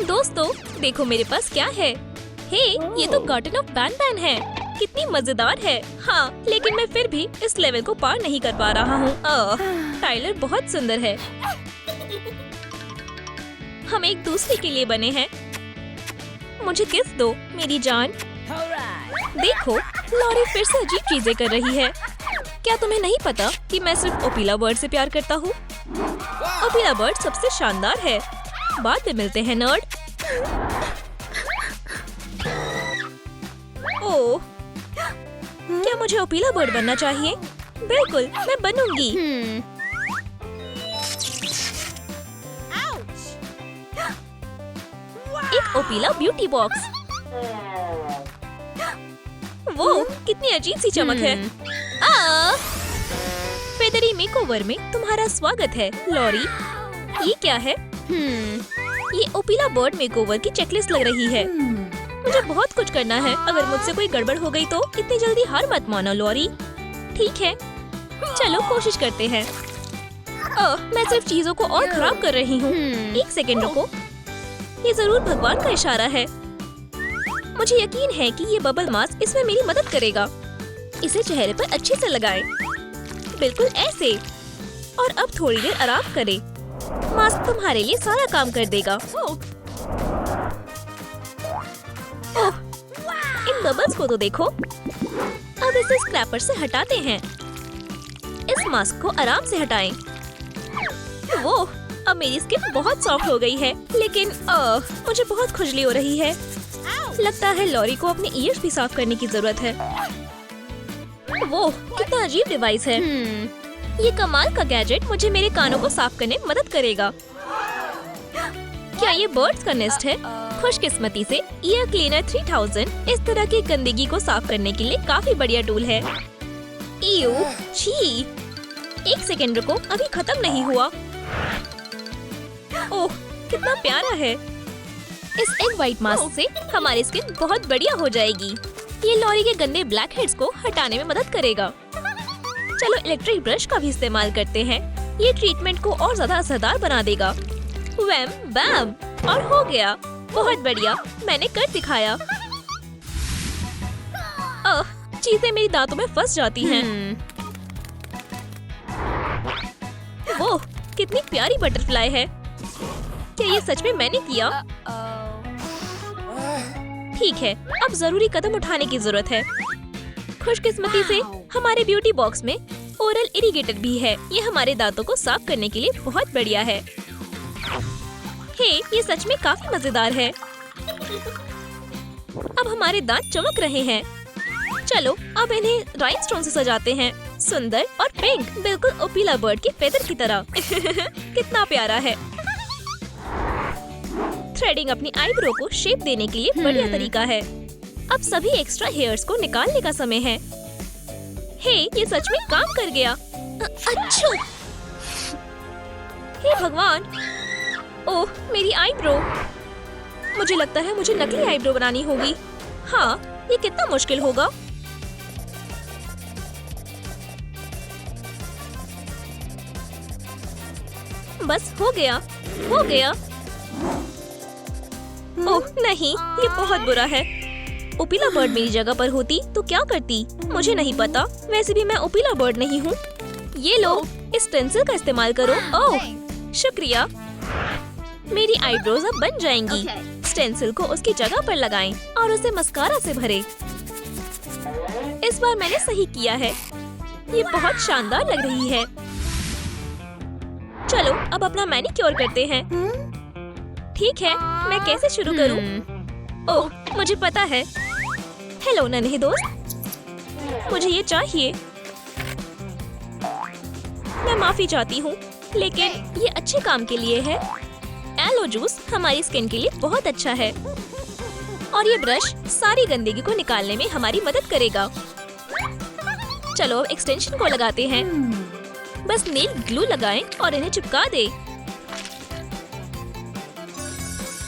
दोस्तों देखो मेरे पास क्या है। हे, ये तो गार्डन ऑफ बैन बैन है। कितनी मजेदार है। हाँ, लेकिन मैं फिर भी इस लेवल को पार नहीं कर पा रहा हूँ। टाइलर बहुत सुंदर है। हम एक दूसरे के लिए बने हैं। मुझे किस दो मेरी जान। देखो, लॉरी फिर से अजीब चीजें कर रही है। क्या तुम्हें नहीं पता कि मैं सिर्फ ओपीला बर्ड से प्यार करता हूँ? ओपीला बर्ड सबसे शानदार है। बाद में मिलते हैं नर्ड। ओह, क्या मुझे ओपीला बर्ड बनना चाहिए? बिल्कुल, मैं बनूंगी। एक ओपीला ब्यूटी बॉक्स। वो कितनी अजीब सी चमक है। फेदरी मेकओवर में तुम्हारा स्वागत है लॉरी। ये क्या है? ये ओपीला बर्ड मेकओवर की चेकलिस्ट लग रही है। मुझे बहुत कुछ करना है। अगर मुझसे कोई गड़बड़ हो गई तो इतनी जल्दी हार मत मानो लॉरी। ठीक है, चलो कोशिश करते हैं। मैं सिर्फ चीजों को और खराब कर रही हूँ। एक सेकेंड रुको। ये जरूर भगवान का इशारा है। मुझे यकीन है कि ये बबल मास्क इसमें मेरी मदद करेगा। इसे चेहरे पर अच्छे से लगाएं। बिल्कुल ऐसे। और अब थोड़ी देर आराम करें। मास्क तुम्हारे लिए सारा काम कर देगा। ओह, इन बबल्स को तो देखो। अब इसे स्क्रैपर से हटाते हैं। इस मास्क को आराम से हटाएं। वो, अब मेरी स्किन बहुत सॉफ्ट हो गई है। लेकिन मुझे बहुत खुजली हो रही है। लगता है लॉरी को अपने ईयर्स भी साफ करने की जरूरत है। वो कितना अजीब डिवाइस है। ये कमाल का गैजेट मुझे मेरे कानों को साफ करने में मदद करेगा। क्या ये बर्ड्स का नेस्ट है? खुशकिस्मती से ईयर क्लीनर 3000 इस तरह की गंदगी को साफ करने के लिए काफी बढ़िया टूल है। ईयू, छी। एक सेकेंड रुको, अभी खत्म नहीं हुआ। ओह, कितना प्यारा है। इस एग व्हाइट मास्क से हमारी स्किन बहुत बढ़िया हो जाएगी। ये लॉरी के गंदे ब्लैक हेड्स को हटाने में मदद करेगा। चलो इलेक्ट्रिक ब्रश का भी इस्तेमाल करते हैं। ये ट्रीटमेंट को और ज्यादा असरदार बना देगा। वैम बैम, और हो गया। बहुत बढ़िया, मैंने कर दिखाया। चीजें मेरी दांतों में फंस जाती हैं। वो कितनी प्यारी बटरफ्लाई है। क्या ये सच में मैंने किया? ठीक है, अब जरूरी कदम उठाने की जरूरत है। खुशकिस्मती से हमारे ब्यूटी बॉक्स में ओरल इरिगेटर भी है। ये हमारे दांतों को साफ करने के लिए बहुत बढ़िया है। हे, ये सच में काफी मजेदार है। अब हमारे दांत चमक रहे हैं। चलो अब इन्हें राइनस्टोन से सजाते हैं। सुंदर और पिंक, बिल्कुल ओपीला बर्ड की फेदर की तरह। कितना प्यारा है। थ्रेडिंग अपनी आईब्रो को शेप देने के लिए बढ़िया तरीका है। अब सभी एक्स्ट्रा हेयर्स को निकालने का समय है। हे, ये सच में काम कर गया। अच्छू! हे भगवान! ओह, मेरी आईब्रो! मुझे लगता है मुझे नकली आईब्रो बनानी होगी। हाँ, ये कितना मुश्किल होगा। बस हो गया, हो गया। ओह नहीं, ये बहुत बुरा है। ओपीला बर्ड मेरी जगह पर होती तो क्या करती? मुझे नहीं पता। वैसे भी मैं ओपीला बर्ड नहीं हूँ। ये लो, इस पेंसिल का इस्तेमाल करो। ओह, शुक्रिया। मेरी आईब्रोज अब बन जाएंगी। स्टेंसिल को उसकी जगह पर लगाएं और उसे मस्कारा से भरें। इस बार मैंने सही किया है। ये बहुत शानदार लग रही है। चलो अब अपना मैनिक्योर करते हैं। ठीक है, मैं कैसे शुरू करूं? ओह, मुझे पता है। हेलो नन्हे दोस्त, मुझे ये चाहिए। मैं माफी चाहती हूँ, लेकिन ये अच्छे काम के लिए है। एलो जूस हमारी स्किन के लिए बहुत अच्छा है। और ये ब्रश सारी गंदगी को निकालने में हमारी मदद करेगा। चलो अब एक्सटेंशन को लगाते हैं। बस नेल ग्लू लगाएं और इन्हें चिपका दें।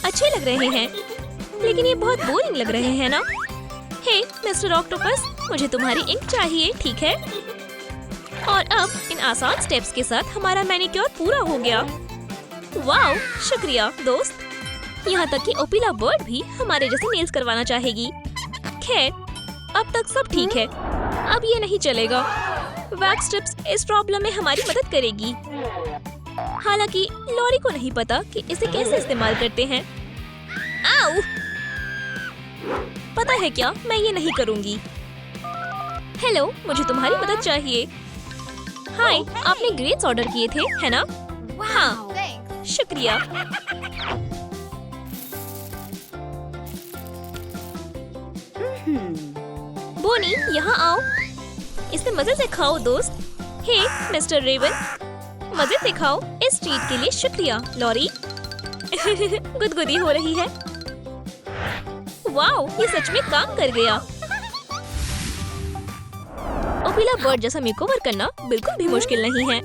अच्छे लग रहे हैं, लेकिन ये बहुत बोरिंग लग रहे हैं ना? हे मिस्टर ऑक्टोपस, मुझे तुम्हारी इंक चाहिए, ठीक है? और अब इन आसान स्टेप्स के साथ हमारा मैनिक्योर पूरा हो गया। वाओ, शुक्रिया दोस्त। यहाँ तक कि ओपिला बर्ड भी हमारे जैसे नेल्स करवाना चाहेगी। खैर, अब तक सब ठीक है। अब ये नहीं चलेगा। वैक्स स्ट्रिप्स इस प्रॉब्लम में हमारी मदद करेगी। हालांकि लॉरी को नहीं पता कि इसे कैसे इस्तेमाल करते हैं। आओ! पता है क्या, मैं ये नहीं करूँगी। हेलो, मुझे तुम्हारी मदद चाहिए। हाय, आपने ग्रेप्स ऑर्डर किए थे, है ना? हाँ, शुक्रिया। बोनी, यहाँ आओ। इसे मजे से खाओ दोस्त। हे मिस्टर रेवन, मजे से खाओ। इस ट्रीट के लिए शुक्रिया लॉरी। गुदगुदी हो रही है। वाओ, ये सच में काम कर गया। ओपिला बर्ड जैसा मेकओवर करना बिल्कुल भी मुश्किल नहीं है।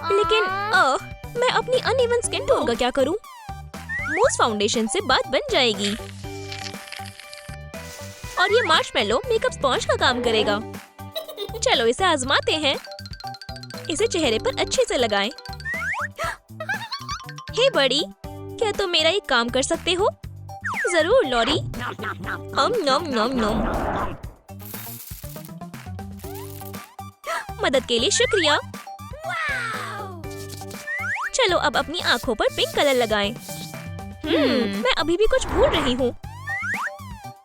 लेकिन मैं अपनी अनइवन स्किन टोन का क्या करूं? मूस फाउंडेशन से बात बन जाएगी। और ये मार्शमैलो मेकअप स्पॉन्ज का काम करेगा। चलो इसे आजमाते हैं। इसे चेहरे पर अच्छे से लगाएं। हे बड़ी, क्या तुम मेरा एक काम कर सकते हो? जरूर लॉरी। नम नम नम। मदद के लिए शुक्रिया। चलो अब अपनी आँखों पर पिंक कलर लगाएं। मैं अभी भी कुछ भूल रही हूँ।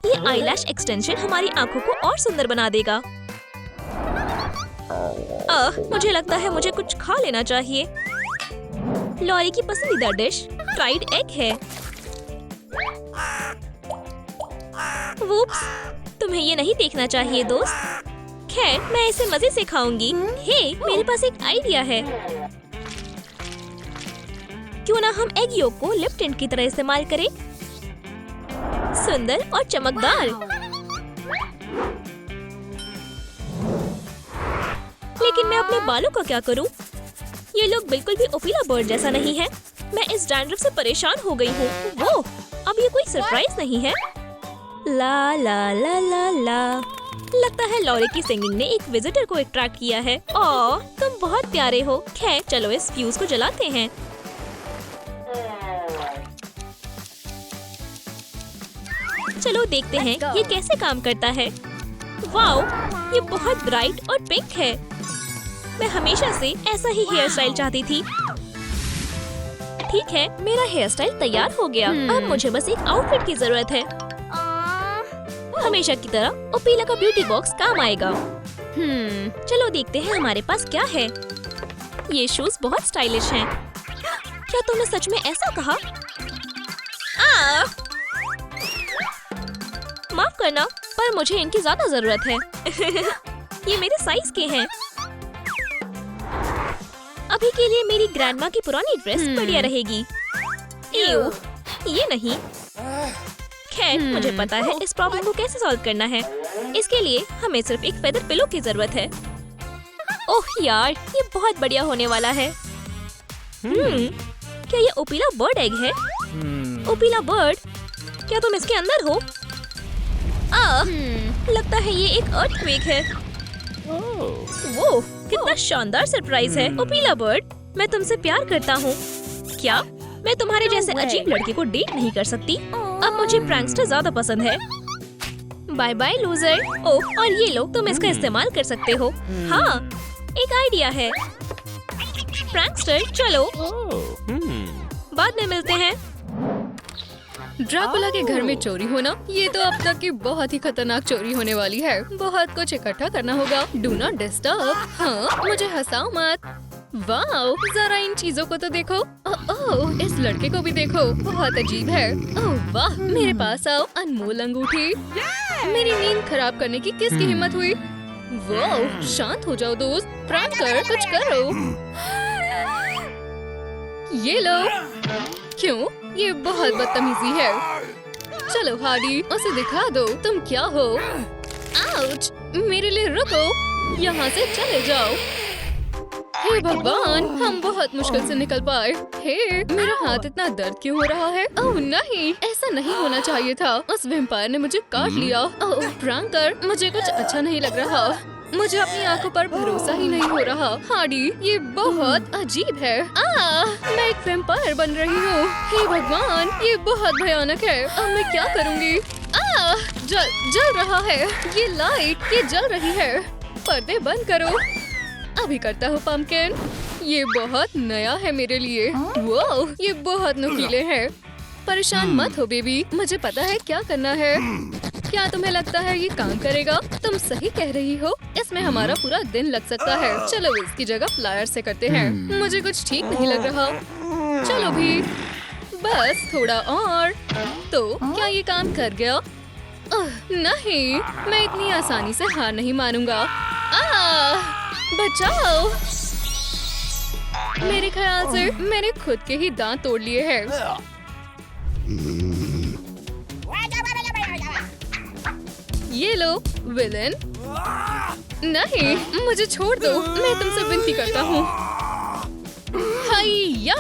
ये आईलैश एक्सटेंशन हमारी आँखों को और सुंदर बना देगा। मुझे लगता है मुझे कुछ खा लेना चाहिए। लॉरी की पसंदीदा डिश फ्राइड एग है। वूप्स, तुम्हें ये नहीं देखना चाहिए दोस्त। खैर, मैं इसे मजे से खाऊंगी। हे, मेरे पास एक आइडिया है। क्यों ना हम एग योक को लिप टिंट की तरह इस्तेमाल करें? सुंदर और चमकदार। लेकिन मैं अपने बालों का क्या करूं? ये लोग बिल्कुल भी ओपिला बर्ड जैसा नहीं है। मैं इस डैंड्रफ से परेशान हो गई हूँ। वो, अब ये कोई सरप्राइज नहीं है। ला ला ला ला ला। लगता है लॉरी की सिंगिंग ने एक विजिटर को अट्रैक्ट किया है। ओह, तुम बहुत प्यारे हो। खैर, चलो इस फ्यूज को जलाते हैं। चलो देखते हैं ये कैसे काम करता है। वाओ, ये बहुत ब्राइट और पिंक है। मैं हमेशा से ऐसा ही हेयर स्टाइल चाहती थी। ठीक है, मेरा हेयर स्टाइल तैयार हो गया। अब मुझे बस एक आउटफिट की जरूरत है। हमेशा की तरह ओपिला का ब्यूटी बॉक्स काम आएगा। चलो देखते हैं हमारे पास क्या है। ये शूज बहुत स्टाइलिश हैं। क्या तुमने सच में ऐसा कहा? माफ करना, पर मुझे इनकी ज्यादा जरूरत है। ये मेरे साइज के हैं। अभी के लिए मेरी ग्रैंडमा की पुरानी ड्रेस बढ़िया रहेगी। एव, ये नहीं। खैर, मुझे पता है इस प्रॉब्लम को कैसे सॉल्व करना है। इसके लिए हमें सिर्फ एक फेदर पिलो की जरूरत है। ओह यार, ये बहुत बढ़िया होने वाला है। क्या ये ओपिला बर्ड एग है? ओपिला बर्ड, क्या तुम इसके अंदर हो? लगता है ये एक अर्थक्वेक है। वो कितना शानदार सरप्राइज है। ओपिला बर्ड, मैं तुमसे प्यार करता हूँ। क्या मैं तुम्हारे जैसे अजीब लड़के को डेट नहीं कर सकती? अब मुझे प्रैंकस्टर ज्यादा पसंद है। Bye bye loser. ओह, और ये लो, तुम इसका इस्तेमाल कर सकते हो। हाँ, एक आइडिया है। प्रैंकस्टर, चलो बाद में मिलते हैं। ड्रैकुला के घर में चोरी होना, ये तो अब तक की बहुत ही खतरनाक चोरी होने वाली है। बहुत कुछ इकट्ठा करना होगा। Do not disturb. हाँ, मुझे हंसाओ मत। वाओ, जरा इन चीजों को तो देखो। ओह, इस लड़के को भी देखो, बहुत अजीब है। ओह वाह, मेरे पास आओ। अनमोल अंगूठी। मेरी नींद खराब करने की किसकी हिम्मत हुई? वाओ, शांत हो जाओ दोस्त। प्रैंक कर, कुछ करो। ये लो। क्यों? ये बहुत बदतमीजी है। चलो हार्डी, उसे दिखा दो तुम क्या हो। आउच, मेरे लिए रुको। यहाँ से चले जाओ। हे भगवान, हम बहुत मुश्किल से निकल पाए। हे, मेरा हाथ इतना दर्द क्यों हो रहा है? ओह नहीं, ऐसा नहीं होना चाहिए था। उस वैम्पायर ने मुझे काट लिया। ओह प्रैंकर, मुझे कुछ अच्छा नहीं लग रहा। मुझे अपनी आंखों पर भरोसा ही नहीं हो रहा। हार्डी, ये बहुत अजीब है। मैं एक वैम्पायर बन रही हूँ। हे भगवान, ये बहुत भयानक है। अब मैं क्या करूँगी? जल रहा है। ये लाइट, ये जल रही है। पर्दे बंद करो। अभी करता हूँ पम्पकिन। ये बहुत नया है मेरे लिए। वो ये बहुत नुकीले हैं। परेशान मत हो बेबी, मुझे पता है क्या करना है। क्या तुम्हें लगता है ये काम करेगा? तुम सही कह रही हो, इसमें हमारा पूरा दिन लग सकता है। चलो इसकी जगह प्लायर से करते हैं। मुझे कुछ ठीक नहीं लग रहा। चलो भी, बस थोड़ा और। तो क्या ये काम कर गया? नहीं, मैं इतनी आसानी से हार नहीं मानूंगा। बचाओ! मेरे ख्याल से मैंने खुद के ही दांत तोड़ लिए हैं। ये लो विलन। नहीं, मुझे छोड़ दो। मैं तुमसे विनती करता हूँ। हाइया!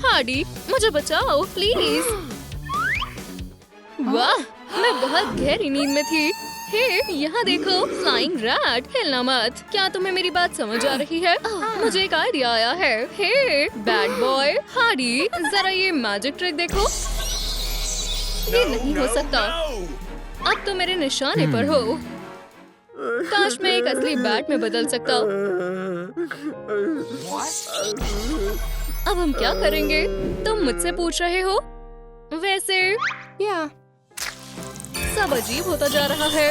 हार्डी, मुझे बचाओ प्लीज। वाह, मैं बहुत गहरी नींद में थी। हे, यहाँ देखो, फ्लाइंग रैट। हिलना मत। क्या तुम्हें मेरी बात समझ आ रही है? मुझे एक आइडिया आया है। हे, बैड बॉय हार्डी, जरा ये मैजिक ट्रिक देखो। ये नहीं हो सकता। अब तो मेरे निशाने पर हो। काश मैं एक असली बैट में बदल सकता। अब हम क्या करेंगे? तुम मुझसे पूछ रहे हो? वैसे सब अजीब होता जा रहा है।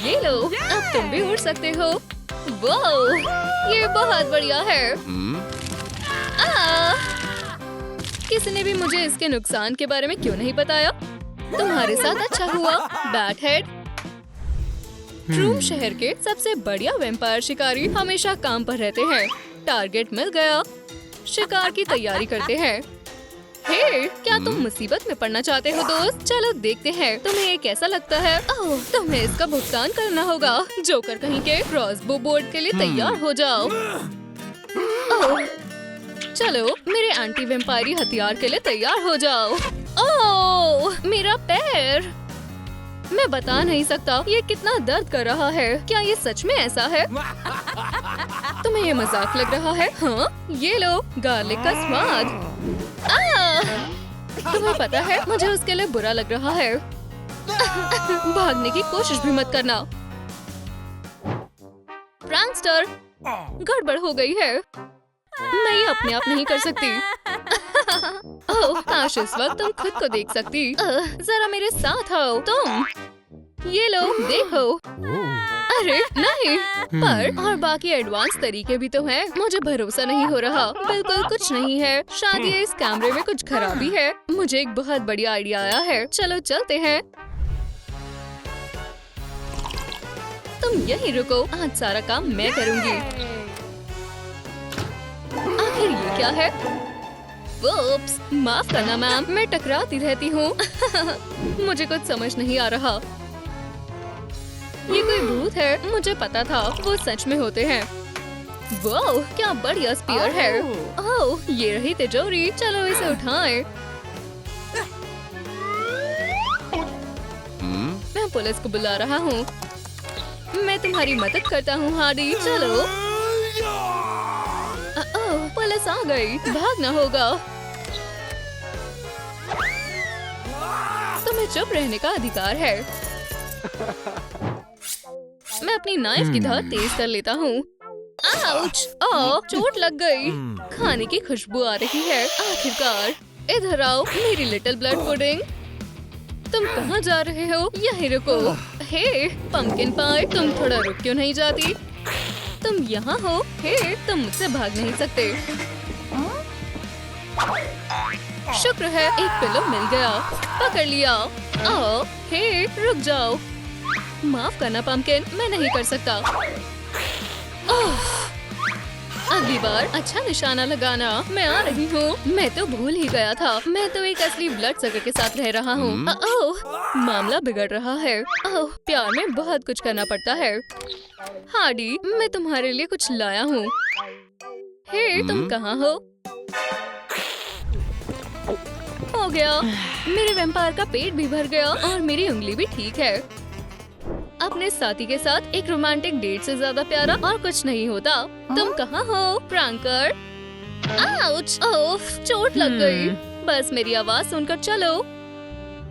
ये लो, अब तुम भी उड़ सकते हो। वाओ, ये बहुत बढ़िया है। किसी ने भी मुझे इसके नुकसान के बारे में क्यों नहीं बताया? तुम्हारे साथ अच्छा हुआ, बैट हेड। ट्रूम शहर के सबसे बढ़िया वैम्पायर शिकारी हमेशा काम पर रहते हैं। टारगेट मिल गया, शिकार की तैयारी करते हैं। हे, क्या तुम मुसीबत में पड़ना चाहते हो दोस्त? चलो देखते हैं तुम्हें ये कैसा लगता है। ओह, तुम्हें इसका भुगतान करना होगा। जोकर कहीं के, क्रॉसबो बोर्ड के लिए तैयार हो जाओ। ओह, चलो मेरे एंटी वेम्पायरी हथियार के लिए तैयार हो जाओ। ओह, मेरा पैर! मैं बता नहीं सकता ये कितना दर्द कर रहा है। क्या ये सच में ऐसा है? तुम्हें ये मजाक लग रहा है? हाँ, ये लो गार्लिक का स्वाद। तुम्हें पता है मुझे उसके लिए बुरा लग रहा है। भागने की कोशिश भी मत करना। प्रैंकस्टर, गड़बड़ हो गई है। मैं ये अपने आप नहीं कर सकती। ओह, काश इस वक्त तुम खुद को देख सकती। जरा मेरे साथ आओ तुम। ये लो देखो। अरे नहीं, पर और बाकी एडवांस तरीके भी तो हैं। मुझे भरोसा नहीं हो रहा। बिल्कुल कुछ नहीं है। शायद ये इस कैमरे में कुछ खराबी है। मुझे एक बहुत बढ़िया आइडिया आया है। चलो चलते हैं। तुम यहीं रुको, आज सारा काम मैं करूँगी। आखिर ये क्या है? वुप्स, माफ करना मैम, मैं टकराती रहती हूँ। मुझे कुछ समझ नहीं आ रहा। ये कोई भूत है, मुझे पता था वो सच में होते हैं। वाह, क्या बढ़िया स्पीयर है। ओह, ये रही तिजोरी। चलो इसे उठाएं। मैं पुलिस को बुला रहा हूँ। मैं तुम्हारी मदद करता हूँ हार्डी। चलो। पुलिस आ गई, भागना होगा। तुम्हें चुप रहने का अधिकार है। मैं अपनी नाइफ की धार तेज कर लेता हूँ। आउच! चोट लग गई। खाने की खुशबू आ रही है। आखिरकार, इधर आओ मेरी लिटिल ब्लड पुडिंग। तुम कहाँ जा रहे हो? यहीं रुको। हे पम्पकिन पाई, तुम थोड़ा रुक क्यों नहीं जाती? तुम यहाँ हो। हे, तुम मुझसे भाग नहीं सकते। शुक्र है एक पिलो मिल गया। पकड़ लिया। आओ, हे, रुक जाओ। माफ करना पम्पकिन, मैं नहीं कर सकता। अगली बार अच्छा निशाना लगाना। मैं आ रही हूँ। मैं तो भूल ही गया था, मैं तो एक असली ब्लड सगर के साथ रह रहा हूँ। ओह, मामला बिगड़ रहा है। ओह, प्यार में बहुत कुछ करना पड़ता है। हार्डी, मैं तुम्हारे लिए कुछ लाया हूँ। हे, तुम कहाँ हो? हो गया। मेरे वैम्पायर का पेट भी भर गया और मेरी उंगली भी ठीक है। अपने साथी के साथ एक रोमांटिक डेट से ज्यादा प्यारा और कुछ नहीं होता। तुम कहाँ हो प्रैंकर? आउच! ओफ, चोट लग गई। बस मेरी आवाज सुनकर चलो।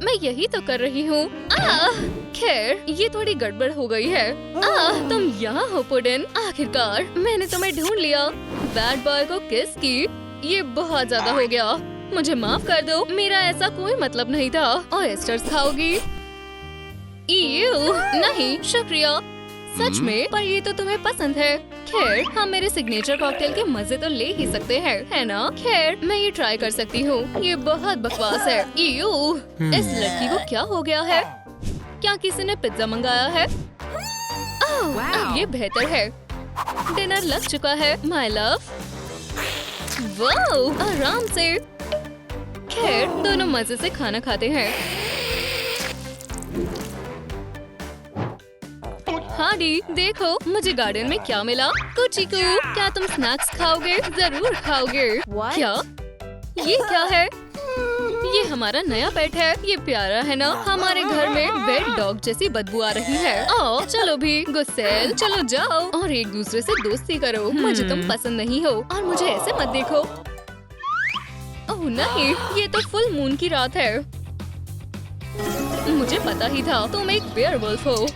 मैं यही तो कर रही हूँ। खैर, ये थोड़ी गड़बड़ हो गई है। तुम यहाँ हो पुडिन। आखिरकार मैंने तुम्हें ढूंढ लिया। बैड बॉय को किस की? ये बहुत ज्यादा हो गया। मुझे माफ कर दो, मेरा ऐसा कोई मतलब नहीं था। ऑयस्टर्स खाओगी? नहीं शुक्रिया। सच में? पर ये तो तुम्हें पसंद है। खैर, हम मेरे सिग्नेचर कॉकटेल के मजे तो ले ही सकते हैं, है ना? खैर, मैं ये ट्राई कर सकती हूँ। ये बहुत बकवास है। इस लड़की को क्या हो गया है? क्या किसी ने पिज्जा मंगाया है? अब ये बेहतर है। डिनर लग चुका है माय लव। वाओ, आराम से। खैर, दोनों मजे से खाना खाते हैं। हाडी, देखो मुझे गार्डन में क्या मिला। कुचिकू, क्या तुम स्नैक्स खाओगे? जरूर खाओगे। क्या? ये क्या है? ये हमारा नया पेट है। ये प्यारा है ना? हमारे घर में वेट डॉग जैसी बदबू आ रही है। आओ चलो भी गुस्सेल, चलो जाओ और एक दूसरे से दोस्ती करो। मुझे तुम पसंद नहीं हो और मुझे ऐसे मत देखो। ओह नहीं, ये तो फुल मून की रात है। मुझे पता ही था तुम एक वेयरवुल्फ हो।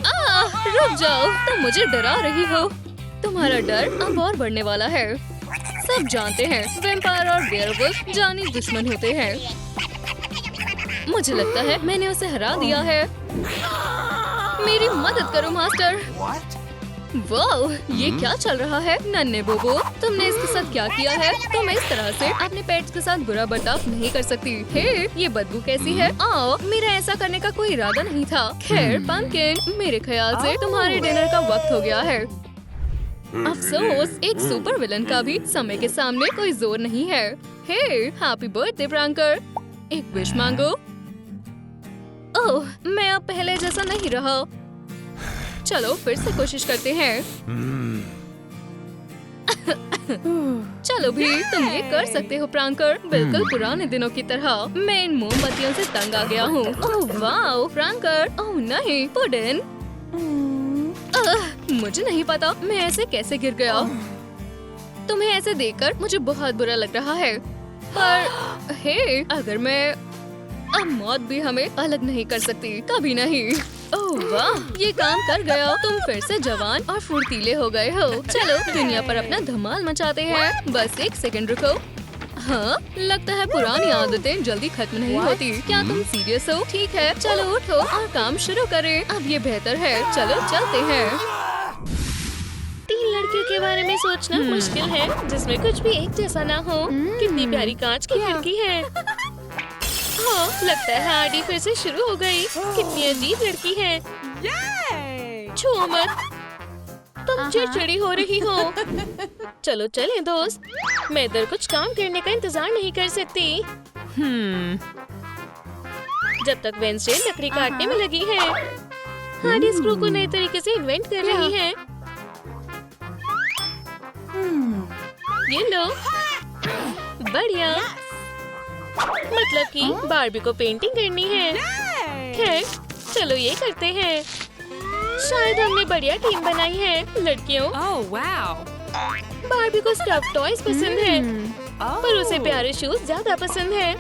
रुक जाओ, तुम मुझे डरा रही हो। तुम्हारा डर अब और बढ़ने वाला है। सब जानते हैं वैम्पायर और वेयरवुल्फ जानी दुश्मन होते हैं। मुझे लगता है मैंने उसे हरा दिया है। मेरी मदद करो मास्टर। वाओ, ये क्या चल रहा है? नन्हे बोबो, तुमने इसके साथ क्या किया है? तुम इस तरह से अपने पेट्स के साथ बुरा बर्ताव नहीं कर सकती। हे, ये बदबू कैसी है? आओ, मेरा ऐसा करने का कोई इरादा नहीं था। खैर पंपकिन, मेरे ख्याल से तुम्हारे डिनर का वक्त हो गया है। अफसोस, एक सुपर विलन का भी समय के सामने कोई जोर नहीं है। हे, हैप्पी बर्थडे प्रैंकर। एक विश मांगो। ओह, मैं अब पहले जैसा नहीं रहा। चलो फिर से कोशिश करते हैं। चलो भी, तुम ये कर सकते हो प्रैंकर। बिल्कुल पुराने दिनों की तरह। मैं इन मोमबत्तियों से तंग आ गया हूँ। Oh wow प्रैंकर। ओह नहीं पुडिन। मुझे नहीं पता मैं ऐसे कैसे गिर गया। तुम्हें ऐसे देखकर मुझे बहुत बुरा लग रहा है। पर हे, अगर मैं अब मौत भी हमें अलग नहीं कर सकती, कभी नहीं। ओह वाह, ये काम कर गया। तुम फिर से जवान और फुर्तीले हो गए हो। चलो दुनिया पर अपना धमाल मचाते हैं। बस एक सेकंड रुको। हाँ, लगता है पुरानी आदतें जल्दी खत्म नहीं होती। क्या तुम सीरियस हो? ठीक है, चलो उठो और काम शुरू करें। अब ये बेहतर है। चलो चलते हैं। 3 लड़कियों के बारे में सोचना मुश्किल है जिसमें कुछ भी एक जैसा ना हो। कितनी प्यारी कांच की खिड़की है। हाँ, लगता है हाडी फिर से शुरू हो गई। कितनी अजीब लड़की है। छुओ मत, तुम चिड़चिड़ी हो रही हो। चलो चले दोस्त, मैं इधर कुछ काम करने का इंतजार नहीं कर सकती। जब तक वेंसडे लकड़ी काटने में लगी है। हाडी स्क्रू को नए तरीके से इन्वेंट कर रही है। ये लो, बढ़िया। मतलब कि बार्बी को पेंटिंग करनी है। खैर, चलो ये करते हैं। शायद हमने बढ़िया टीम बनाई है लड़कियों। बार्बी को स्टफ टॉयज पसंद है, पर उसे प्यारे शूज ज्यादा पसंद है।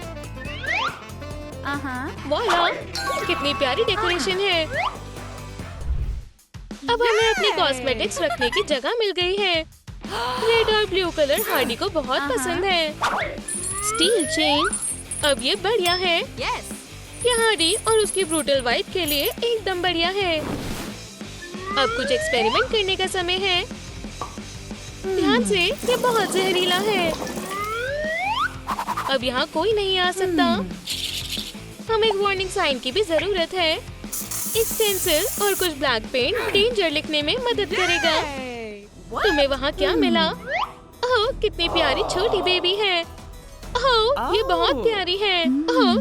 वाह, कितनी प्यारी डेकोरेशन है। अब हमें अपनी कॉस्मेटिक्स रखने की जगह मिल गई है। रेड और ब्लू कलर हार्डी को बहुत पसंद है। स्टील चेन, अब ये बढ़िया है। ये हार्डी और उसकी ब्रूटल वाइफ के लिए एकदम बढ़िया है। अब कुछ एक्सपेरिमेंट करने का समय है। ध्यान से, ये बहुत जहरीला है। अब यहाँ कोई नहीं आ सकता। हमें एक वार्निंग साइन की भी जरूरत है। एक पेंसिल और कुछ ब्लैक पेंट डेंजर लिखने में मदद करेगा। तुम्हें वहाँ क्या मिला? ओह, कितनी प्यारी छोटी बेबी है। ओह, ये बहुत प्यारी है। ओह,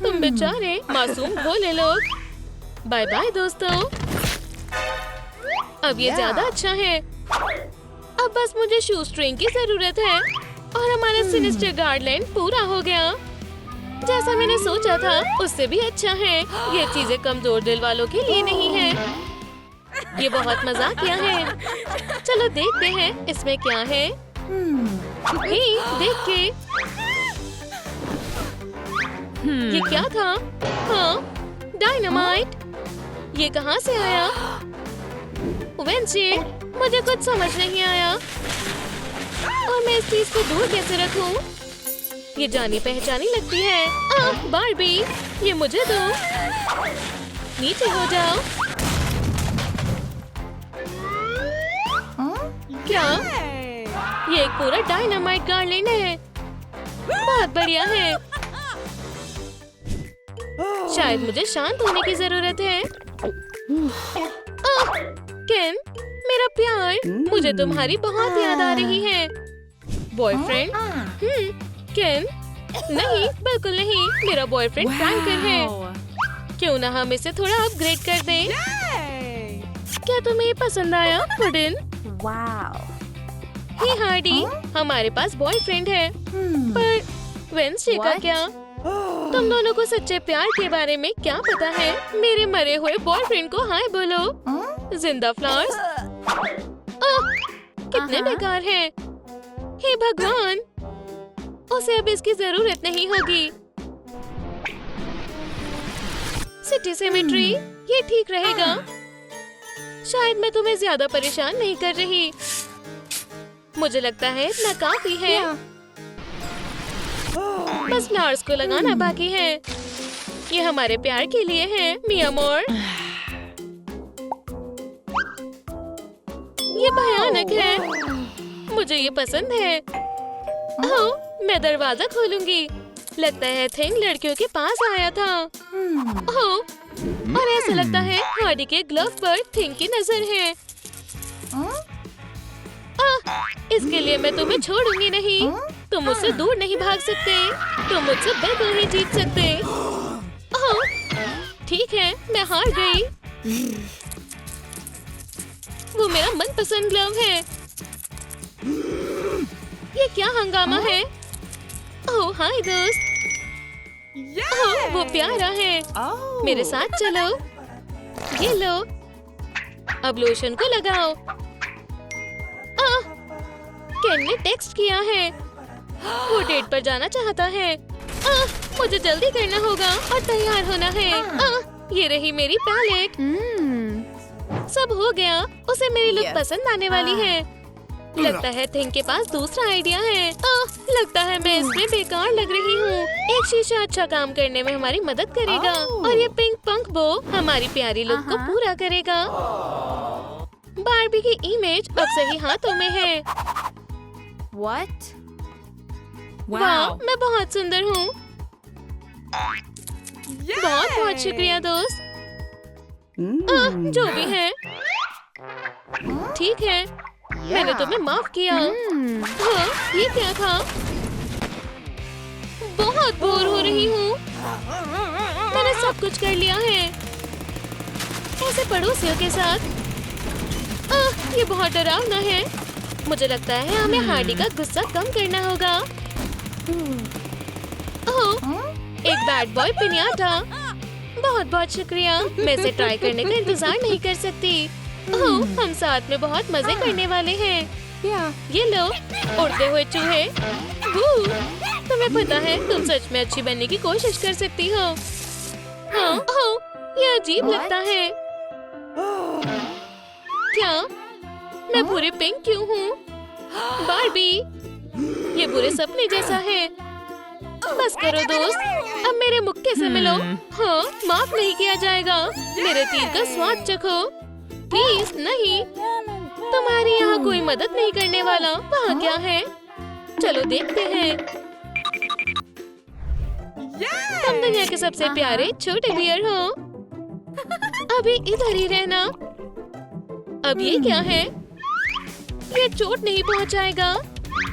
तुम बेचारे मासूम भोले लोग। बाय बाय दोस्तों। अब ये ज्यादा अच्छा है। अब बस मुझे शू स्ट्रिंग की जरूरत है और हमारा सिनिस्टर गार्डलैंड पूरा हो गया। जैसा मैंने सोचा था उससे भी अच्छा है। ये चीजें कमजोर दिल वालों के लिए नहीं है। ये बहुत मजाकिया है। चलो देखते हैं इसमें क्या है। हे, देख के ये क्या था? हाँ, डायनामाइट। ये कहाँ से आया? वेंसडे, मुझे कुछ समझ नहीं आया और मैं इस चीज को दूर कैसे रखूं? ये जानी पहचानी लगती है। बार्बी, ये मुझे दो। नीचे हो जाओ। क्या? ये एक पूरा डायनामाइट गार्लैंड है। बहुत बढ़िया है। शायद मुझे शांत होने की जरूरत है। केन, मेरा प्यार, मुझे तुम्हारी बहुत याद आ रही है। बॉयफ्रेंड? केन, नहीं, बिल्कुल नहीं। मेरा बॉयफ्रेंड फ्रैंकल है। क्यों ना हम इसे थोड़ा अपग्रेड कर दें? क्या तुम्हें ये पसंद आया, पुडिन? हे हार्डी, हमारे पास बॉयफ्रेंड है। पर वेंसडे का क्या? तुम दोनों को सच्चे प्यार के बारे में क्या पता है? मेरे मरे हुए बॉयफ्रेंड को हाय बोलो। जिंदा फ्लावर्स? कितने बेकार हैं। हे भगवान, उसे अब इसकी जरूरत नहीं होगी। सिटी सिमेट्री, ये ठीक रहेगा। शायद मैं तुम्हें ज्यादा परेशान नहीं कर रही। मुझे लगता है इतना काफी है। बस फ्लावर्स को लगाना बाकी है। ये हमारे प्यार के लिए है, मी अमोर। ये भयानक है। मुझे ये पसंद है। ओह, मैं दरवाजा खोलूंगी। लगता है थिंग लड़कियों के पास आया था। ओह, और ऐसा लगता है हार्डी के ग्लव पर थिंग की नजर है। इसके लिए मैं तुम्हें छोड़ूंगी नहीं। तुम मुझसे दूर नहीं भाग सकते। तुम मुझसे बिल्कुल नहीं जीत सकते। ठीक है, मैं हार गई। वो मेरा मनपसंद ग्लव है। ये क्या हंगामा है? ओह हाय दोस्त। ओह, वो प्यारा है। मेरे साथ चलो। ये लो, अब लोशन को लगाओ। केन ने टेक्स्ट किया है। वो डेट पर जाना चाहता है। मुझे जल्दी करना होगा और तैयार होना है। ये रही मेरी पैलेट। सब हो गया। उसे मेरी लुक पसंद आने वाली है। लगता है थिंग के पास दूसरा आइडिया है। लगता है मैं इसमें बेकार लग रही हूँ। एक शीशा अच्छा काम करने में हमारी मदद करेगा और ये पिंक पंख बो हमारी प्यारी लुक को पूरा करेगा। बार्बी की इमेज अब सही हाथों में है। What? वाह, मैं बहुत सुंदर हूँ। बहुत बहुत शुक्रिया दोस्त। जो भी है, ठीक है, मैंने तुम्हें माफ किया। ये क्या था? बहुत बोर हो रही हूँ। मैंने सब कुछ कर लिया है, ऐसे पड़ोसियों के साथ। ये बहुत डरावना है। मुझे लगता है हमें हार्डी का गुस्सा कम करना होगा। एक बैड बॉय पिनियाटा। बहुत बहुत शुक्रिया। मैं इसे ट्राई करने का इंतजार नहीं कर सकती। हम साथ में बहुत मजे करने वाले हैं। ये लो, उड़ते हुए चूहे। तुम्हें पता है तुम सच में अच्छी बनने की कोशिश कर सकती हो। ये अजीब लगता है। क्या मैं पूरे पिंक क्यों हूँ? बार्बी, ये बुरे सपने जैसा है। बस करो दोस्त, अब मेरे मुक्के से मिलो। हाँ, माफ नहीं किया जाएगा। मेरे तीर का स्वाद चखो। प्लीज नहीं। तुम्हारी यहाँ कोई मदद नहीं करने वाला। वहाँ क्या है? चलो देखते हैं। तुम दुनिया के सबसे प्यारे छोटे बियर हो। अभी इधर ही रहना। अब ये क्या है? ये चोट नहीं पहुँचाएगा।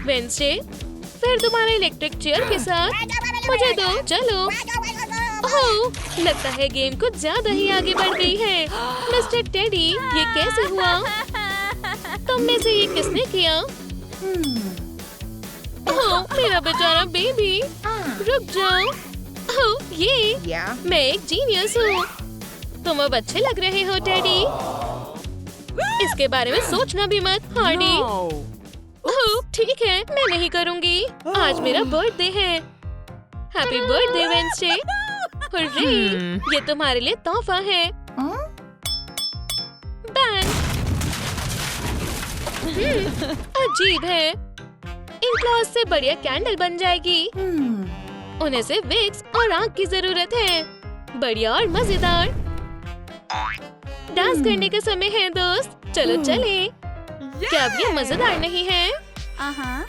वेंसडे, फिर तुम्हारे इलेक्ट्रिक चेयर के साथ। मुझे दो, चलो। ओह, लगता है गेम कुछ ज्यादा ही आगे बढ़ गई है। मिस्टर टेडी, ये कैसे हुआ? तुम में से ये किसने किया? ओह, मेरा बेचारा बेबी। रुक जाओ। ओह, ये Yeah. मैं एक जीनियस हूँ। तुम अब अच्छे लग रहे हो डैडी। इसके बारे में सोचना भी मत हार्डी। ओह, ठीक है, मैं नहीं करूँगी। आज मेरा बर्थडे है। Happy birthday Wednesday. हुर्रे, ये तुम्हारे लिए तोहफा है। बैंड। अजीब है। इन क्लॉथ से बढ़िया कैंडल बन जाएगी। उन्हें से विक्स और आग की जरूरत है। बढ़िया और मजेदार। डांस करने का समय है दोस्त। चलो चले। क्या अब ये मजेदार नहीं है? Uh-huh.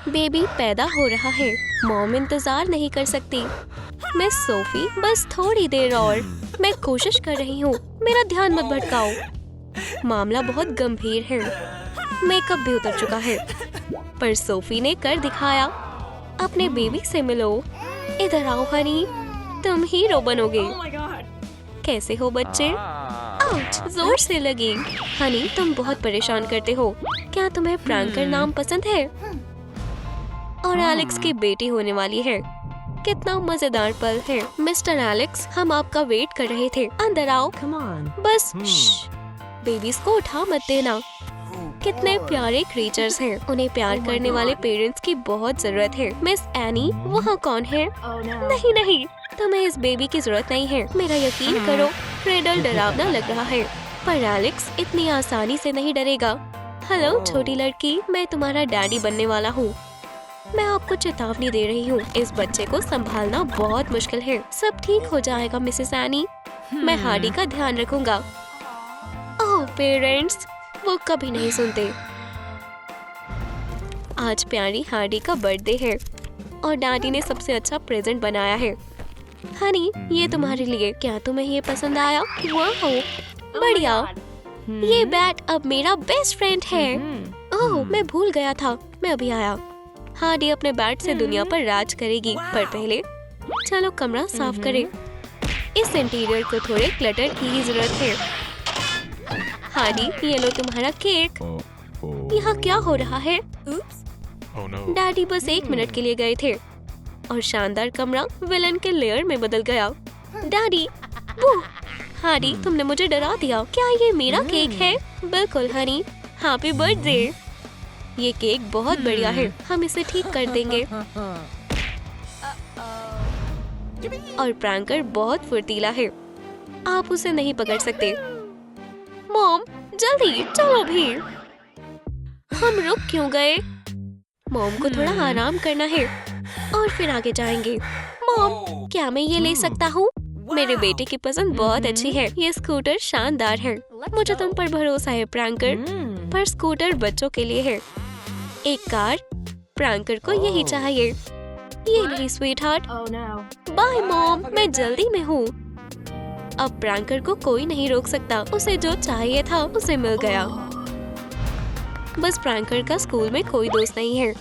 बेबी पैदा हो रहा है। मॉम इंतजार नहीं कर सकती। मिस सोफी, बस थोड़ी देर और। मैं कोशिश कर रही हूँ। मेरा ध्यान मत भटकाओ। मामला बहुत गंभीर है। मेकअप भी उतर चुका है, पर सोफी ने कर दिखाया। अपने बेबी से मिलो। इधर आओ हनी, तुम हीरो बनोगे। कैसे हो बच्चे? आउच, जोर से लगी। हनी, तुम बहुत परेशान करते हो। क्या तुम्हें प्रैंकर नाम पसंद है? और एलेक्स की बेटी होने वाली है। कितना मजेदार पल है। मिस्टर एलेक्स, हम आपका वेट कर रहे थे। अंदर आओ। बस श्श, बेबीज को उठा मत देना। कितने प्यारे क्रीचर्स हैं। उन्हें प्यार करने वाले पेरेंट्स की बहुत जरूरत है। मिस एनी, वहाँ कौन है? नहीं नहीं, तुम्हें इस बेबी की जरूरत नहीं है। मेरा यकीन करो, क्रेडल डरावना लग रहा है, पर एलेक्स इतनी आसानी से नहीं डरेगा। हेलो छोटी लड़की, मैं तुम्हारा डैडी बनने वाला हूँ। मैं आपको चेतावनी दे रही हूँ, इस बच्चे को संभालना बहुत मुश्किल है। सब ठीक हो जाएगा मिसेस एनी। मैं हार्डी का ध्यान रखूंगा। ओह पेरेंट्स, वो कभी नहीं सुनते। आज प्यारी हार्डी का बर्थडे है और डैडी ने सबसे अच्छा प्रेजेंट बनाया है। हनी, ये तुम्हारे लिए। क्या तुम्हें ये पसंद आया? वाह, बढ़िया। ये बैट अब मेरा बेस्ट फ्रेंड है। ओह, मैं भूल गया था, मैं अभी आया। हार्डी अपने बैट से दुनिया पर राज करेगी, पर पहले चलो कमरा साफ करें। इस इंटीरियर को थोड़े क्लटर की ही जरूरत है। हार्डी, ये लो तुम्हारा केक। यहाँ क्या हो रहा है? डैडी बस 1 मिनट के लिए गए थे और शानदार कमरा विलन के लेयर में बदल गया। डैडी, वो हार्डी, तुमने मुझे डरा दिया। क्या ये मेरा केक है? बिल्कुल हनी, हैप्पी बर्थडे। ये केक बहुत बढ़िया है, हम इसे ठीक कर देंगे। और प्रैंकर बहुत फुर्तीला है, आप उसे नहीं पकड़ सकते। मॉम, जल्दी चलो भी। हम रुक क्यों गए? मॉम को थोड़ा आराम करना है और फिर आगे जाएंगे। मॉम, क्या मैं ये ले सकता हूँ? मेरे बेटे की पसंद बहुत अच्छी है। ये स्कूटर शानदार है। मुझे तुम पर भरोसा है प्रैंकर, पर स्कूटर बच्चों के लिए है। एक कार, प्रैंकर को यही चाहिए। ये नहीं स्वीटहार्ट। बाय मॉम, मैं जल्दी में हूँ। अब प्रैंकर को कोई नहीं रोक सकता। उसे जो चाहिए था उसे मिल गया। बस प्रैंकर का स्कूल में कोई दोस्त नहीं है।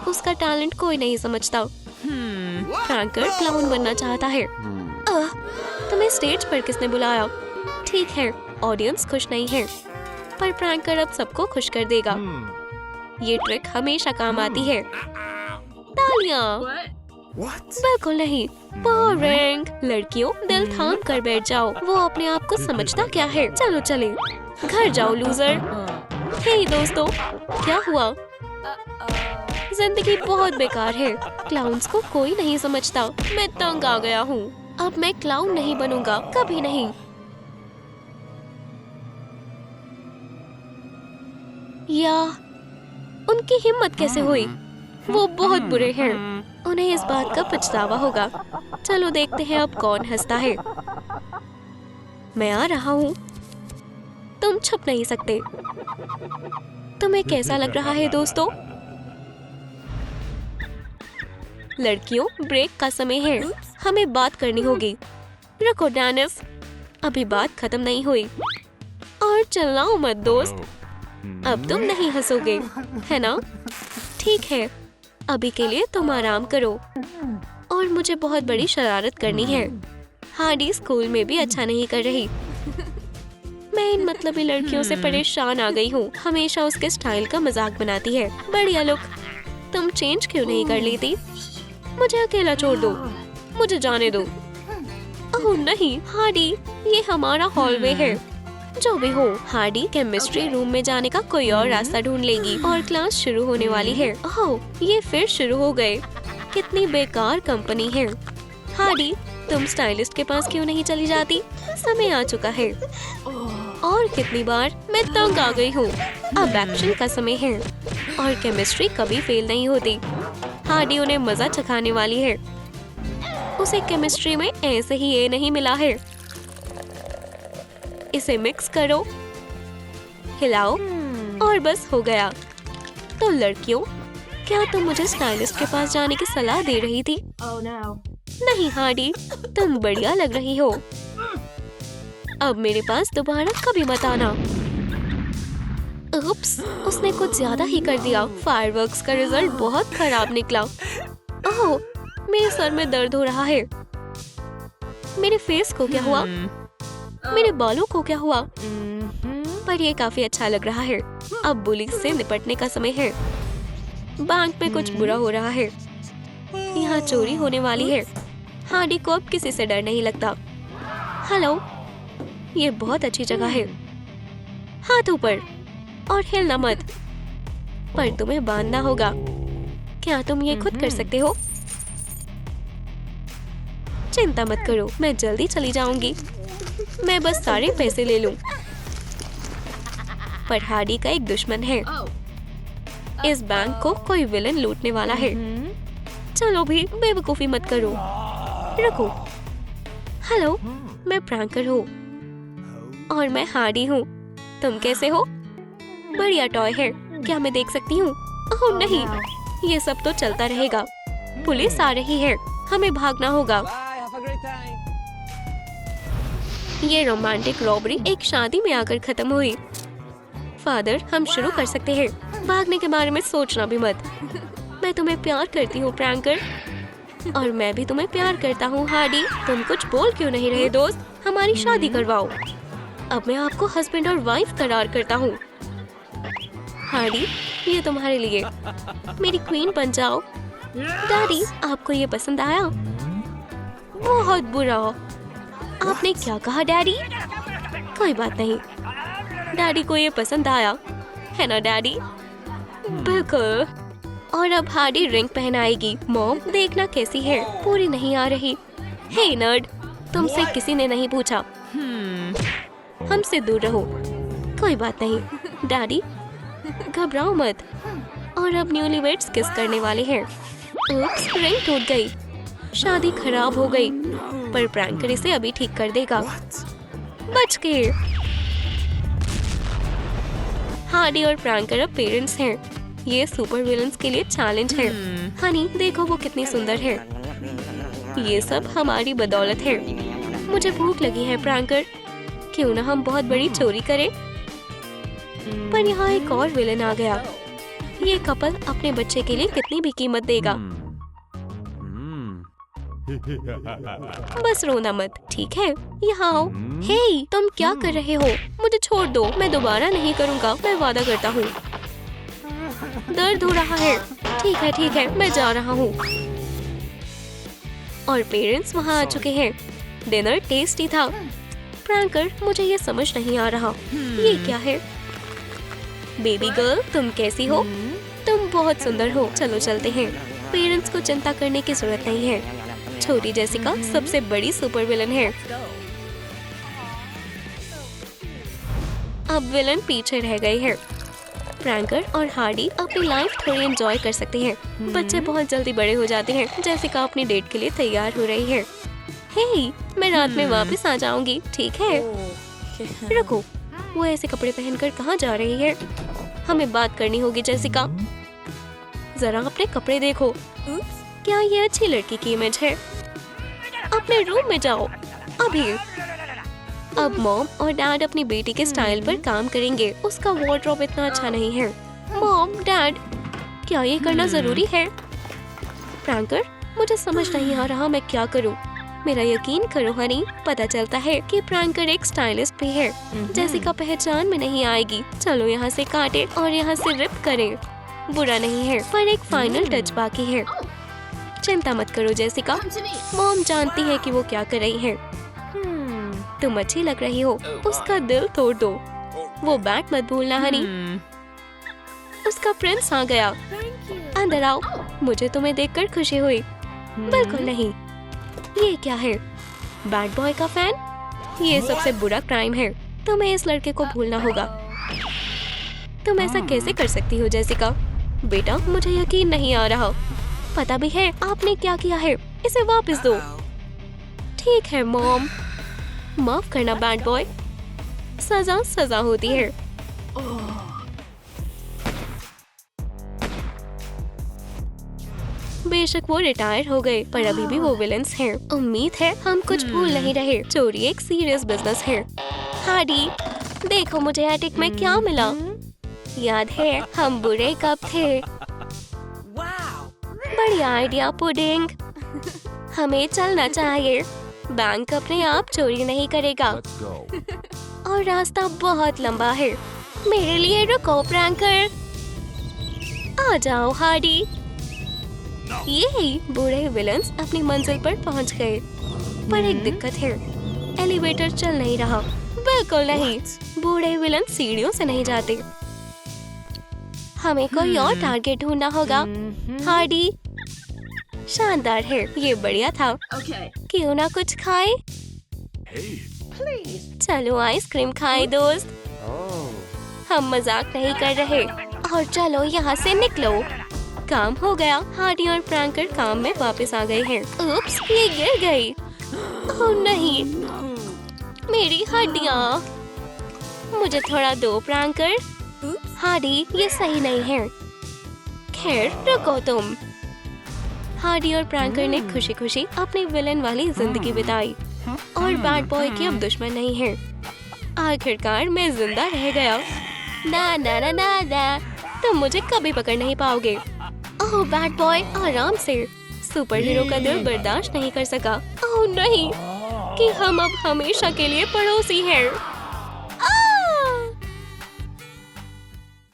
उसका टैलेंट कोई नहीं समझता। प्रैंकर क्लाउन बनना चाहता है। तुम्हें स्टेज पर किसने बुलाया? ठीक है, ऑडियंस खुश नहीं है, पर प्रैंकर अब सबको खुश कर देगा। ये ट्रिक हमेशा काम आती है। तालियां। बिल्कुल नहीं, बोरिंग। लड़कियों, दिल थाम कर बैठ जाओ। वो अपने आप को समझता क्या है? चलो चले, घर जाओ लूजर। हे दोस्तों, क्या हुआ? जिंदगी बहुत बेकार है। क्लाउन्स को कोई नहीं समझता। मैं तंग आ गया हूँ। अब मैं क्लाउन नहीं बनूंगा, कभी नहीं। या उनकी हिम्मत कैसे हुई? वो बहुत बुरे हैं। उन्हें इस बात का पछतावा होगा। चलो देखते हैं अब कौन हंसता है। मैं आ रहा हूँ। तुम छुप नहीं सकते। तुम्हें कैसा लग रहा है दोस्तों? लड़कियों, ब्रेक का समय है। हमें बात करनी होगी। रुको डैनिस, अभी बात खत्म नहीं हुई। और चिल्लाओ मत दोस्त। अब तुम नहीं हंसोगे, है ना? ठीक है, अभी के लिए तुम आराम करो और मुझे बहुत बड़ी शरारत करनी है। हार्डी स्कूल में भी अच्छा नहीं कर रही। मैं इन मतलबी लड़कियों से परेशान आ गई हूँ। हमेशा उसके स्टाइल का मजाक बनाती है। बढ़िया लुक, तुम चेंज क्यों नहीं कर लेती? मुझे अकेला छोड़ दो, मुझे जाने दो। ओह नहीं हार्डी, ये हमारा हॉलवे है। जो भी हो, हार्डी केमिस्ट्री रूम में जाने का कोई और रास्ता ढूंढ लेगी और क्लास शुरू होने वाली है। ओह, ये फिर शुरू हो गए। कितनी बेकार कंपनी है। हार्डी, तुम स्टाइलिस्ट के पास क्यों नहीं चली जाती? समय आ चुका है। और कितनी बार, मैं तंग आ गई हूँ। अब एक्शन का समय है और केमिस्ट्री कभी फेल नहीं होती। हार्डी उन्हें मजा चखाने वाली है। उसे केमिस्ट्री में ऐसे ही ए नहीं मिला है। इसे मिक्स करो, हिलाओ और बस हो गया। तो लड़कियों, क्या तुम मुझे स्टाइलिस्ट के पास जाने की सलाह दे रही थी? नहीं हार्डी, तुम बढ़िया लग रही हो। अब मेरे पास दोबारा कभी मत आना। उप्स, उसने कुछ ज्यादा ही कर दिया। फायरवर्क्स का रिजल्ट बहुत खराब निकला। ओह, मेरे सर में दर्द हो रहा है। मेरे फेस को क्या हुआ? मेरे बालों को क्या हुआ? पर ये काफी अच्छा लग रहा है। अब बुली से निपटने का समय है। बैंक में कुछ बुरा हो रहा है। यहाँ चोरी होने वाली है। हार्डी को अब किसी से डर नहीं लगता। हेलो, ये बहुत अच्छी जगह है। हाथ ऊपर और हिलना मत। पर तुम्हें बांधना होगा। क्या तुम ये खुद कर सकते हो? चिंता मत करो, मैं जल्दी चली जाऊंगी। मैं बस सारे पैसे ले लूं। पर हार्डी का एक दुश्मन है। इस बैंक को कोई विलन लूटने वाला है। चलो भी, बेवकूफी मत करो। रखो। हेलो, मैं प्रैंकर हूँ और मैं हार्डी हूँ। तुम कैसे हो? बढ़िया टॉय है, क्या मैं देख सकती हूँ? ओह नहीं, ये सब तो चलता रहेगा। पुलिस आ रही है, हमें भागना होगा। ये रोमांटिक रॉबरी एक शादी में आकर खत्म हुई। फादर, हम शुरू कर सकते हैं। भागने के बारे में सोचना भी मत। मैं तुम्हें प्यार करती हूँ प्रैंकर, और मैं भी तुम्हें प्यार करता हूँ हार्डी। तुम कुछ बोल क्यों नहीं रहे दोस्त? हमारी शादी करवाओ। अब मैं आपको हस्बैंड और वाइफ करार करता हूँ। हार्डी, ये तुम्हारे लिए। मेरी क्वीन बन जाओ। डैडी, आपको ये पसंद आया? बहुत बुरा। आपने क्या कहा डैडी? कोई बात नहीं, डैडी को ये पसंद आया है ना डैडी? बिल्कुल। और अब हार्डी रिंग पहनाएगी। मॉम, देखना कैसी है। पूरी नहीं आ रही। हे नर्ड, तुमसे किसी ने नहीं पूछा। हमसे दूर रहो। कोई बात नहीं डैडी, घबराओ मत। और अब न्यूलीवेड्स किस करने वाले हैं। उप्स, रिंग टूट गई। शादी खराब हो गई, पर प्रैंकर इसे अभी ठीक कर देगा। बच गए। हार्डी और प्रैंकर अब पेरेंट्स हैं। ये सुपर विलन्स के लिए चैलेंज है। हनी, देखो वो कितनी सुंदर है। ये सब हमारी बदौलत है। मुझे भूख लगी है प्रैंकर, क्यों ना हम बहुत बड़ी चोरी करें? पर यहाँ एक और विलन आ गया। ये कपल अपने बच्चे के लिए कितनी भी कीमत देगा। बस रोना मत, ठीक है? यहाँ आओ। हे, तुम क्या कर रहे हो? मुझे छोड़ दो, मैं दोबारा नहीं करूँगा, मैं वादा करता हूँ। दर्द हो रहा है। ठीक है, मैं जा रहा हूँ। और पेरेंट्स वहाँ आ चुके हैं। डिनर टेस्टी था। प्रैंकर, मुझे ये समझ नहीं आ रहा। ये क्या है? बेबी गर्ल, तुम कैसी हो? तुम बहुत सुंदर हो। चलो चलते हैं। पेरेंट्स को चिंता करने की जरूरत नहीं है। छोटी जेसिका सबसे बड़ी सुपर विलन है। अब विलन पीछे रह गए हैं। प्रैंकर और हार्डी अपनी लाइफ थोड़ी एंजॉय कर सकते हैं। बच्चे बहुत जल्दी बड़े हो जाते हैं। जेसिका अपनी डेट के लिए तैयार हो रही है। हे, मैं रात में वापस आ जाऊंगी, ठीक है? रुको, वो ऐसे कपड़े पहनकर कहाँ जा रही है? हमें बात करनी होगी जेसिका। जरा अपने कपड़े देखो। क्या ये अच्छी लड़की की इमेज है? अपने रूम में जाओ अभी। अब मॉम और डैड अपनी बेटी के स्टाइल पर काम करेंगे। उसका वार्डरोब इतना अच्छा नहीं है। मॉम, डैड, क्या ये करना जरूरी है? प्रैंकर, मुझे समझ नहीं आ रहा मैं क्या करूं। मेरा यकीन करो हनी, पता चलता है कि प्रैंकर एक स्टाइलिस्ट भी है। जेसिका पहचान में नहीं आएगी। चलो यहाँ से काटे और यहाँ से रिप करें। बुरा नहीं है, पर एक फाइनल टच बाकी है। चिंता मत करो जेसिका, मॉम जानती है कि वो क्या कर रही है। तुम अच्छी लग रही हो, उसका दिल तोड़ दो। वो बैट मत भूलना हनी। उसका प्रिंस आ गया। अंदर आओ, मुझे तुम्हें देखकर खुशी हुई। बिल्कुल नहीं। ये क्या है? बैड बॉय का फैन? ये सबसे बुरा क्राइम है। तुम्हें इस लड़के को भूलना होगा। तुम ऐसा कैसे कर सकती हो जेसिका? बेटा, मुझे यकीन नहीं आ रहा। पता भी है आपने क्या किया है। इसे वापस दो। ठीक है मॉम। माफ करना बैड बॉय, सजा सजा होती है। बेशक वो रिटायर हो गए, पर अभी भी वो विलेंस हैं। उम्मीद है हम कुछ भूल नहीं रहे। चोरी एक सीरियस बिजनेस है। हार्डी, देखो मुझे एटिक में क्या मिला। याद है हम बुरे कब थे? बढ़िया आइडिया पुडिंग। हमें चलना चाहिए। बैंक अपने आप चोरी नहीं करेगा और रास्ता बहुत लंबा है। मेरे लिए रुको प्रैंकर। आ जाओ हार्डी। ये बूढ़े विलन्स अपनी मंजिल पर पहुंच गए, पर एक दिक्कत है, एलिवेटर चल नहीं रहा। बिल्कुल नहीं, बूढ़े विलन सीढ़ियों से नहीं जाते। हमें कोई और टारगेट ढूंढना होगा। हार्डी, शानदार है, ये बढ़िया था। क्यों ना कुछ खाए? चलो आइसक्रीम खाए दोस्त। हम मजाक नहीं कर रहे। और चलो यहाँ से निकलो। काम हो गया। हार्डी और प्रैंकर काम में वापस आ गए हैं। उप्स, ये गिर गई। ओह नहीं, मेरी हड्डियाँ। मुझे थोड़ा दो प्रैंकर। हार्डी, ये सही नहीं है। खैर रुको तुम। हार्डी और प्रैंकर ने खुशी खुशी अपनी विलन वाली जिंदगी बिताई और बैड बॉय के अब दुश्मन नहीं है। आखिरकार मैं जिंदा रह गया। ना ना ना ना ना, तुम मुझे कभी पकड़ नहीं पाओगे। ओह बैड बॉय, आराम से। सुपर हीरो का दिल बर्दाश्त नहीं कर सका। ओह नहीं, कि हम अब हमेशा के लिए पड़ोसी हैं।